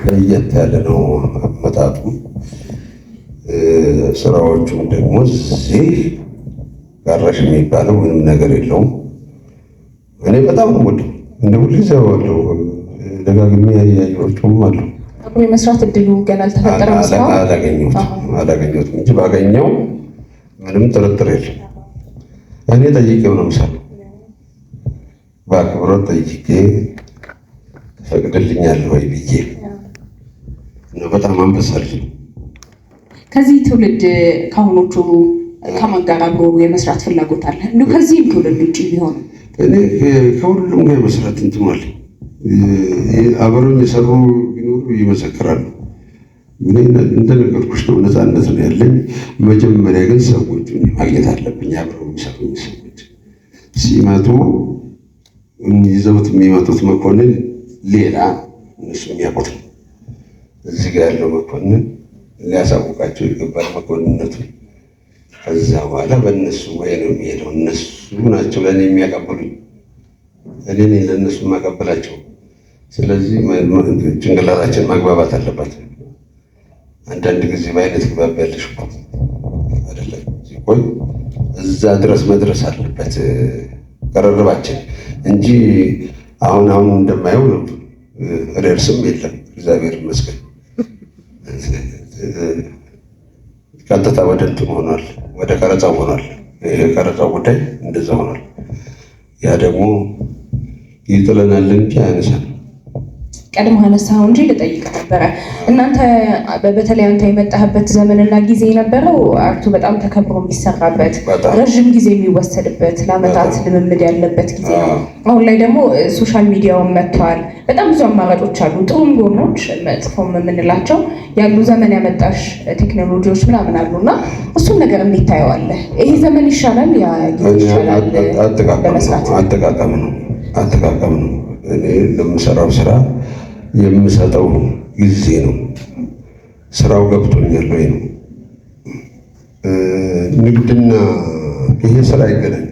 ለየት ያለ ነው አመጣጡ። ስራዎቹም ደግሞ እዚህ ጋራሽ የሚባለው ምንም ነገር የለውም። እኔ በጣም ወደው እንደ ሁልጊዜ ወደው ደጋግሜ ያየኋቸውም አሉ። አብሮ የመስራት እድሉ ገና አልተፈጠረም። አላገኘሁትም እንጂ ባገኘው ምንም ጥርጥር የለም። እኔ ጠይቄው ነው የምሰራው። በአክብሮት ጠይቄ ፈቅድልኛለህ ወይ ብዬ እና በጣም አንበሳ ልጅ ነው። ከዚህ ትውልድ ከአሁኖቹ ከማን ጋር አብሮ የመስራት ፍላጎት አለ? እንደው ከዚህም ትውልድ ውጭ ቢሆን እኔ ከሁሉም ጋር የመስራት እንትን አለ። አብረውኝ የሰሩ ቢኖሩ ይመሰክራሉ። እኔ እንደነገርኩሽ ነው፣ ነፃነት ነው ያለኝ። መጀመሪያ ግን ሰዎቹን ማግኘት አለብኝ። አብረው የሚሰሩ ሰዎች ሲመጡ ይዘውት የሚመጡት መኮንን ሌላ እነሱ የሚያውቁት ነው። እዚህ ጋር ያለው መኮንን ሊያሳውቃቸው ይገባል መኮንነቱ። ከዛ በኋላ በእነሱ ወይ ነው የሚሄደው። እነሱ ናቸው ለእኔ የሚያቀብሉኝ፣ እኔ ነኝ ለእነሱ የማቀብላቸው። ስለዚህ ጭንቅላታችን ማግባባት አለባት። አንዳንድ ጊዜ በአይነት ግባብ ያለሽ እኮ አይደለም። ቆይ እዛ ድረስ መድረስ አለበት ቅርርባችን እንጂ አሁን እንደማየው ሬርስም የለም። እግዚአብሔር ይመስገን ቀጥታ ወደ እንትን ሆኗል፣ ወደ ቀረጻው ሆኗል። ይሄ ቀረጻው ጉዳይ እንደዛ ሆኗል። ያ ደግሞ ይጥለናል እንጂ አያነሳንም። ቀድሞ አነሳኸው እንጂ ልጠይቅ ነበረ። እናንተ በተለይ አንተ የመጣህበት ዘመንና ጊዜ የነበረው አርቱ በጣም ተከብሮ የሚሰራበት ረዥም ጊዜ የሚወሰድበት ለአመታት ልምምድ ያለበት ጊዜ ነው። አሁን ላይ ደግሞ ሶሻል ሚዲያውን መጥተዋል። በጣም ብዙ አማራጮች አሉ፣ ጥሩም ጎኖች መጥፎም የምንላቸው ያሉ ዘመን ያመጣሽ ቴክኖሎጂዎች ምናምን አሉ እና እሱም ነገር እንዴት ታየዋለህ? ይሄ ዘመን ይሻላል ያ ጊዜ ይሻላል? አጠቃቀም ነው። አጠቃቀም ነው። እኔ ለምሰራው ስራ የምሰጠው ጊዜ ነው። ስራው ገብቶኛል ወይ ነው። ንግድና ይሄ ስራ አይገናኝም።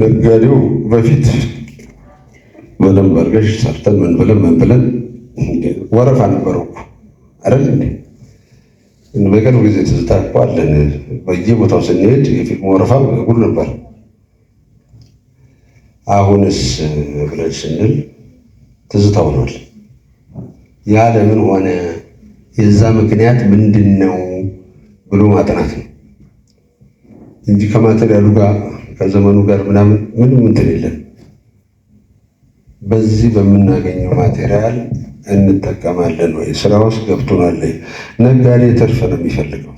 ነጋዴው በፊት በደንብ አድርገሽ ሰርተን ምን ብለን ወረፋ ነበረው አይደል እንዴ? በቅርብ ጊዜ ትዝታ እኮ አለን። በየቦታው ስንሄድ የፊልም ወረፋ ጉድ ነበር። አሁንስ ብለን ስንል ትዝታ ሆኗል። ያ ለምን ሆነ? የዛ ምክንያት ምንድን ነው ብሎ ማጥናት ነው እንጂ ከማቴሪያሉ ጋር ከዘመኑ ጋር ምናምን ምንም እንትን የለም። በዚህ በምናገኘው ማቴሪያል እንጠቀማለን ወይ? ስራ ውስጥ ገብቶናል? ነጋዴ ትርፍ ነው የሚፈልገው።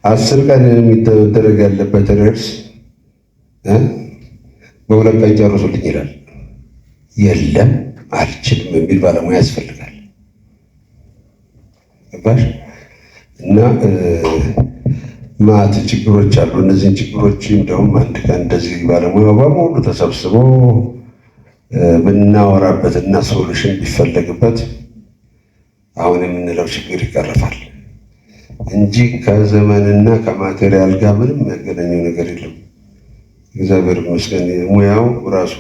10 ቀን የሚደረግ ያለበት ርዕስ በ2 ቀን ጨርሱልኝ ይላል። የለም አልችልም የሚል ባለሙያ ያስፈልጋል። ገባሽ? እና ማት ችግሮች አሉ። እነዚህን ችግሮች እንደውም አንድ ቀን እንደዚህ ባለሙያ በሙሉ ተሰብስቦ ብናወራበትና ሶሉሽን ቢፈለግበት አሁን የምንለው ችግር ይቀርፋል እንጂ ከዘመንና ከማቴሪያል ጋር ምንም ያገናኘው ነገር የለም። እግዚአብሔር ይመስገን ሙያው ራሱ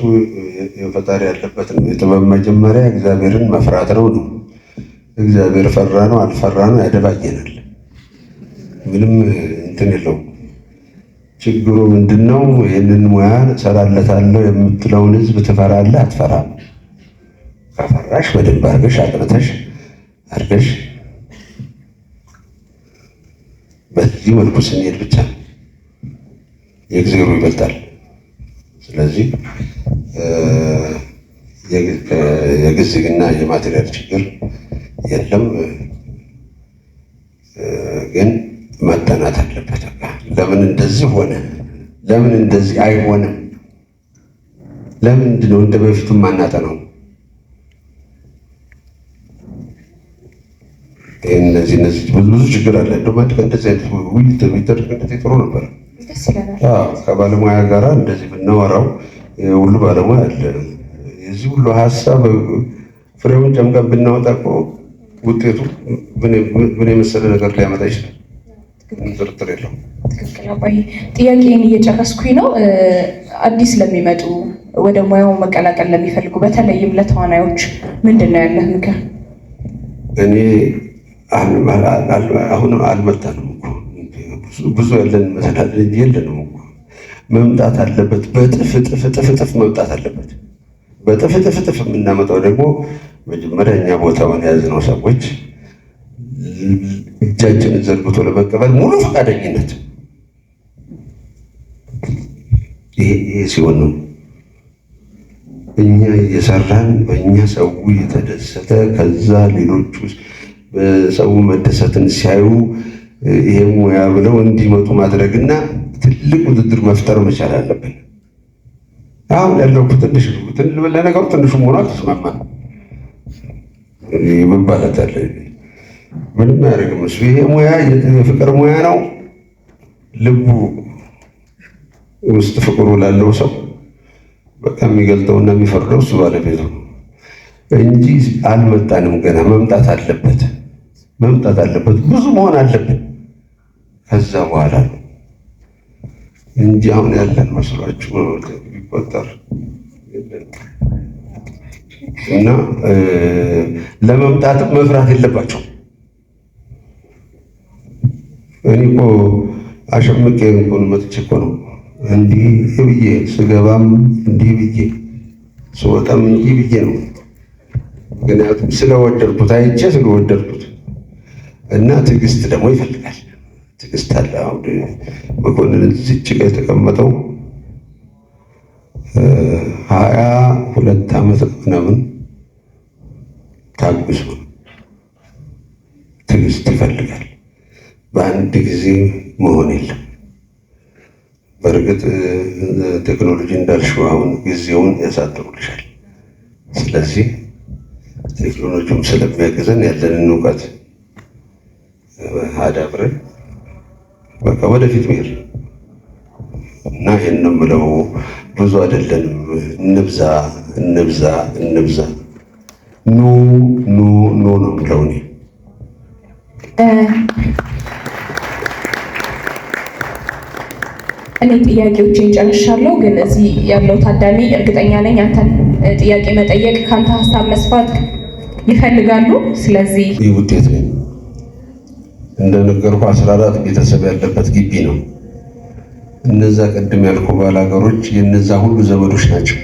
የፈጣሪ ያለበት ነው። የጥበብ መጀመሪያ እግዚአብሔርን መፍራት ነው። እግዚአብሔር ፈራ ነው አልፈራ ነው ያደባየናል። ምንም እንትን የለውም። ችግሩ ምንድነው? ይህንን ሙያ እሰራለታለሁ የምትለውን ህዝብ ትፈራለህ አትፈራም? ከፈራሽ በደንብ አድርገሽ አጥንተሽ አድርገሽ በዚህ መልኩ ስንሄድ ብቻ የእግዚአብሔሩ ይበልጣል። ስለዚህ የጊዜና የማቴሪያል ችግር የለም፣ ግን መጠናት አለበት። ለምን እንደዚህ ሆነ? ለምን እንደዚህ አይሆንም? ለምንድን ነው እንደ በፊቱ ማናጠነው? እነዚህ ብዙ ችግር አለ። እንደውም አንድ ቀን እንደዚህ አይነት ውይይት ቢደረግ እንደዚህ ጥሩ ነበር። ከባለሙያ ጋራ እንደዚህ ብናወራው ሁሉ ባለሙያ አለ። የዚህ ሁሉ ሀሳብ ፍሬውን ጨምቀን ብናወጣ እኮ ውጤቱ ምን የመሰለ ነገር ሊያመጣ ይችላል። ጥርጥር የለውም። ትክክል አባዬ። ጥያቄን እየጨረስኩኝ ነው። አዲስ ለሚመጡ ወደ ሙያው መቀላቀል ለሚፈልጉ በተለይም ለተዋናዮች ምንድን ነው ያለህ ምክር? እኔ አሁንም አልመጣንም እኮ ብዙ ያለን መሰላል እንጂ የለንም እኮ። መምጣት አለበት። በጥፍ መምጣት አለበት። በጥፍ የምናመጣው ደግሞ መጀመሪያ እኛ ቦታውን የያዝነው ሰዎች እጃችንን ዘርግቶ ለመቀበል ሙሉ ፈቃደኝነት፣ ይሄ ሲሆን ነው እኛ እየሰራን በእኛ ሰው የተደሰተ ከዛ ሌሎቹ በሰው መደሰትን ሲያዩ ይሄ ሙያ ብለው እንዲመጡ ማድረግና ትልቅ ውድድር መፍጠር መቻል አለብን። አሁን ያለው ትንሽ ለነገሩ ትንሹም ሆኖ አልተስማማንም መባላት አለ። ምንም አያደርግም እሱ። ይሄ ሙያ የፍቅር ሙያ ነው። ልቡ ውስጥ ፍቅሩ ላለው ሰው በቃ የሚገልጠውና የሚፈርደው እሱ ባለቤቱ እንጂ አልመጣንም ገና። መምጣት አለበት። ብዙ መሆን አለብን ከዛ በኋላ ነው እንጂ አሁን ያለን መስሏችሁ ቢቆጠር እና ለመምጣትም መፍራት የለባቸው። እኔ እኮ አሸምቄ እንኳን መጥቼ እኮ ነው እንዲህ ብዬ ስገባም እንዲህ ብዬ ስወጣም እንዲህ ብዬ ነው። ምክንያቱም ስለወደድኩት አይቼ ስለወደድኩት እና ትዕግስት ደግሞ ይፈልጋል። ትዕግስት አለ። አሁን መኮንን እዚች ጋር የተቀመጠው 22 ዓመት ምናምን ታግሶ ትዕግስት ይፈልጋል። በአንድ ጊዜ መሆን የለም። በእርግጥ ቴክኖሎጂ እንዳልሽው አሁን ጊዜውን ያሳጥሩልሻል። ስለዚህ ቴክኖሎጂውም ስለሚያግዘን ያለንን እውቀት አዳብረን በቃ ወደፊት መሄድ እና ይሄን ነው የምለው። ብዙ አይደለንም። እንብዛ እንብዛ እንብዛ። ኑ ኑ ኑ ነው የምለው እኔ። እኔ ጥያቄዎችን ጨርሻለሁ፣ ግን እዚህ ያለው ታዳሚ እርግጠኛ ነኝ አንተን ጥያቄ መጠየቅ ካንተ ሀሳብ መስፋት ይፈልጋሉ። ስለዚህ ይህ ውጤት ነው እንደነገርኩ 14 ቤተሰብ ያለበት ግቢ ነው። እነዛ ቅድም ያልኩ ባላገሮች የነዛ ሁሉ ዘመዶች ናቸው።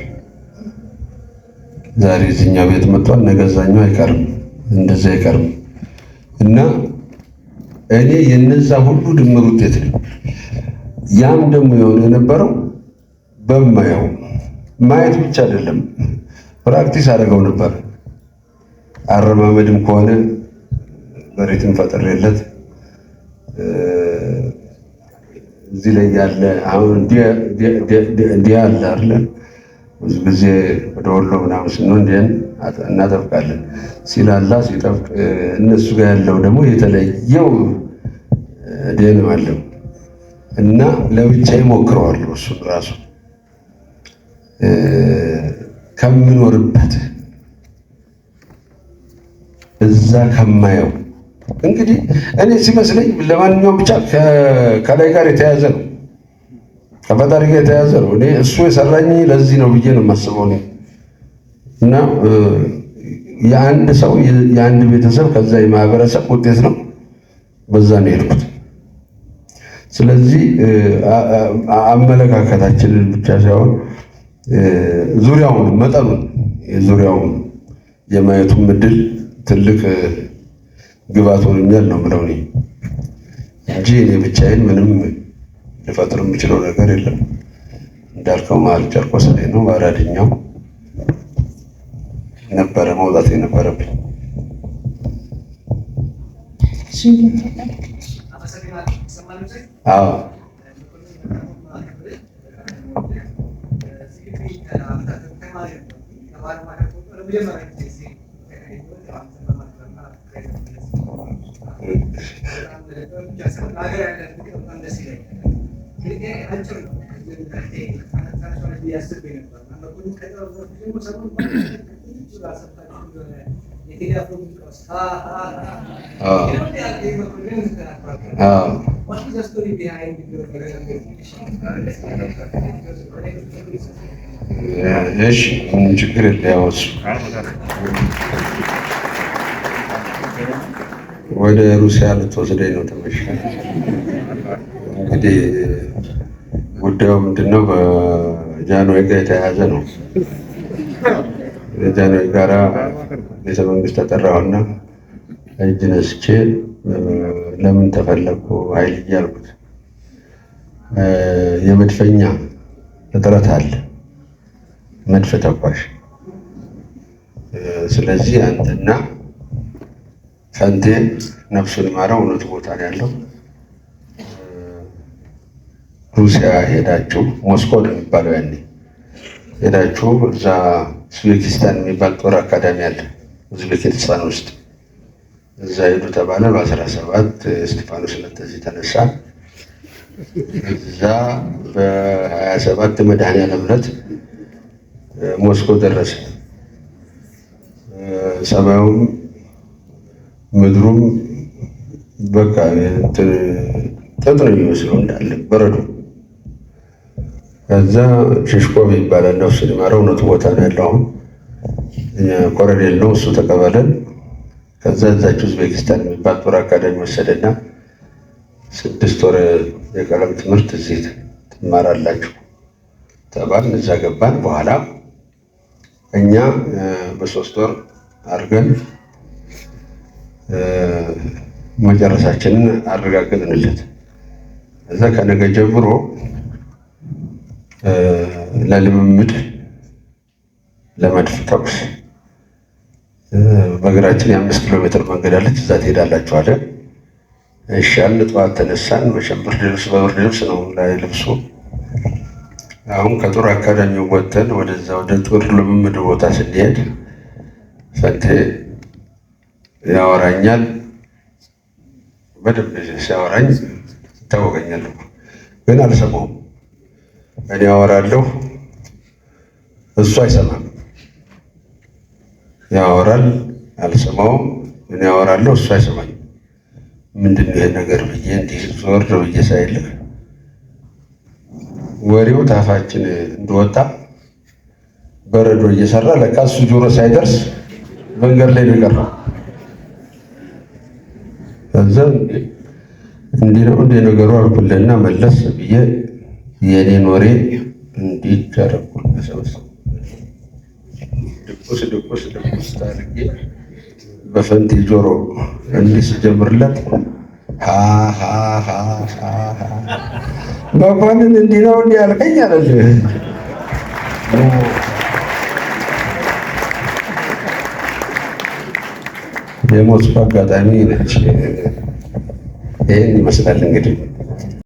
ዛሬ እዚኛ ቤት መጥቷል፣ ነገ እዛኛው አይቀርም፣ እንደዛ አይቀርም እና እኔ የነዛ ሁሉ ድምር ውጤት ነው። ያም ደግሞ የሆነ የነበረው በማየው ማየት ብቻ አይደለም፣ ፕራክቲስ አድርገው ነበር። አረማመድም ከሆነ በሬትም ፈጥሬለት እዚህ ላይ ያለ አሁን እንዲህ ያለ አይደለ? ብዙ ጊዜ ወደ ወሎ ምናምን ስንሆን እንዲህን እናጠብቃለን። ሲላላ ሲጠብቅ እነሱ ጋር ያለው ደግሞ የተለየው ደንም አለው እና ለብቻዬ ሞክረዋለሁ። እሱን ራሱ ከምኖርበት እዛ ከማየው እንግዲህ እኔ ሲመስለኝ ለማንኛውም ብቻ ከላይ ጋር የተያዘ ነው፣ ከፈጣሪ ጋር የተያዘ ነው። እኔ እሱ የሰራኝ ለዚህ ነው ብዬ ነው የማስበው እኔ እና የአንድ ሰው የአንድ ቤተሰብ ከዛ የማህበረሰብ ውጤት ነው። በዛ ነው የሄድኩት። ስለዚህ አመለካከታችንን ብቻ ሳይሆን ዙሪያውን መጠኑን የዙሪያውን የማየቱን እድል ትልቅ ግባት ሆኖኛል ነው የምለው እኔ እንጂ እኔ ብቻዬን ምንም ልፈጥር የምችለው ነገር የለም። እንዳልከው መሀል ጨርቆስ ላይ ነው በአራድኛው ነበረ መውጣት የነበረብኝ። አዎ እሺ ምንም ችግር የለም። ያው እሱ ወደ ሩሲያ ልትወስደኝ ነው ትንሽ። እንግዲህ ጉዳዩ ምንድነው? በጃንሆይ ጋር የተያያዘ ነው። የጃንሆይ ጋራ ቤተ መንግስት ተጠራሁና እጅ ነስቼ ለምን ተፈለግኩ ኃይል እያልኩት የመድፈኛ እጥረት አለ፣ መድፍ ተኳሽ። ስለዚህ አንተና ፈንቴ ነፍሱን ይማረው እውነቱ ቦታ ነው ያለው። ሩሲያ ሄዳችሁ ሞስኮ ነው የሚባለው ያኔ ሄዳችሁ እዛ ኡዝቤኪስታን የሚባል ጦር አካዳሚ አለ ኡዝቤኪስታን ውስጥ፣ እዛ ሄዱ ተባለ። በ17 እስጢፋኖስ ዕለት እዚህ ተነሳ። እዛ በ27 መድኃኔዓለም ዕለት ሞስኮ ደረሰ። ሰማዩም ምድሩም በቃ ጥጥ ነው የሚመስለው እንዳለ በረዶ። ከዛ ሽሽኮቭ ይባላል ነፍሱን ይማረው እውነቱ ቦታ ነው ያለው። አሁን ኮሎኔል ነው እሱ ተቀበለን። ከዛ እዛችሁ ኡዝቤኪስታን የሚባል ጦር አካዳሚ ወሰደና 6 ወር የቀለም ትምህርት እዚህ ትማራላችሁ ተባልን። እዛ ገባን። በኋላ እኛ በ3 ወር አድርገን መጨረሳችንን አረጋግጥንለት። እዛ ከነገ ጀምሮ ለልምምድ ለመድፍ ተኩስ በእግራችን የ5 ኪሎ ሜትር መንገድ አለች፣ እዛ ትሄዳላችሁ አለ። እሺ አልን። ጠዋት ተነሳን። መቼም ብርድ ልብስ ነው ላይ ልብሱ። አሁን ከጦር አካዳሚው ወጥተን ወደዛ ወደ ጦር ልምምድ ቦታ ስንሄድ ፈንቴ ያወራኛል። በደንብ ሲያወራኝ ይታወቀኛል፣ ግን አልሰማሁም። እኔ አወራለሁ፣ እሱ አይሰማም። ያወራል፣ አልሰማውም። እኔ አወራለሁ፣ እሱ አይሰማኝ። ምንድን ነው ይሄ ነገር ብዬ እንዲህ ዞር ብዬ ሳይልህ ወሬው ታፋችን እንደወጣ በረዶ እየሰራ ለካ እሱ ጆሮ ሳይደርስ መንገድ ላይ ነው የቀረው። ከዛ እንዲህ ነው እንደ ነገሩ አልኩልና መለስ ብዬ የኔን ወሬ እንዲህ ጀረኩል ሰበሰብ ድቁስ ታርጌ በፈንቴ ጆሮ እንዲህ ስጀምርለት መኮንን እንዲህ ነው እንዲህ ያልከኝ አለ። የሞት አጋጣሚ ነች። ይህን ይመስላል እንግዲህ